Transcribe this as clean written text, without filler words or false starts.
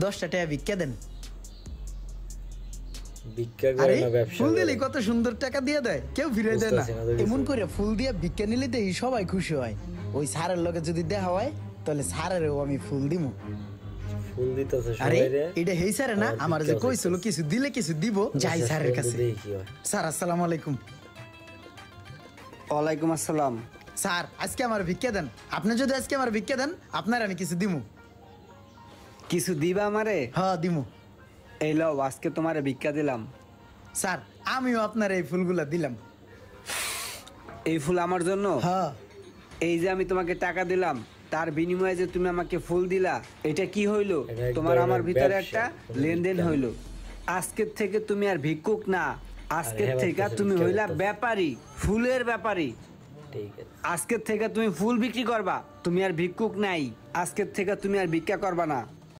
10টা টাকা ভিক্ষা দেন। ভিক্ষা করে আরে না ব্যবসা ফুল করে। দিলে কত সুন্দর টাকা দিয়ে দেয়, কেউ ফিরে দেয় না। বুঝতেছি না তো কিছু। এমন করে ফুল দিয়ে ভিক্ষা নিলে তো এই সবাই খুশি হয়। ওই স্যারের লগে যদি দেখা হয় তাহলে স্যারেরও আমি ফুল দিমু। ফুল দিতেছে আরে সবাই রে। এটা হেই স্যার না, আমার যে কইছিল কিছু দিলে কিছু দিব, যাই শেষ স্যারের পর্যন্ত কাছে। দেখি কি হয়। স্যার আসসালামু আলাইকুম। ওয়ালাইকুম আসসালাম। স্যার আজকে আমার ভিক্ষা দেন, আপনি যদি আজকে আমার ভিক্ষা দেন আপনার আমি কিছু দিমু। কিছু দিবা আমারে? হ্যাঁ দিমু। এই লও, আজকে তোমারে ভিক্ষা দিলাম। স্যার আমিও আপনার এই ফুলগুলা দিলাম। এই ফুল আমার জন্য? হ্যাঁ। এই যে আমি তোমাকে টাকা দিলাম, তার বিনিময়ে যে তুমি আমাকে ফুল দিলা, এটা কি হইলো? এটা এক তোমার আমার ধরনের ভিতরে ব্যবসা, একটা কোনো লেনদেন ভিক্ষা না। হইলো। আজকের থেকে তুমি আর ভিক্ষুক না, আজকের আরে থেকে ভাবতেছে তুমি ভিক্ষা হইলা করতেছে। ব্যাপারী, ফুলের ব্যাপারী। ঠিক আছে। আজকের থেকে তুমি ফুল বিক্রি করবা, তুমি আর ভিক্ষুক নাই। আজকের থেকে তুমি আর ভিক্ষা করবা না।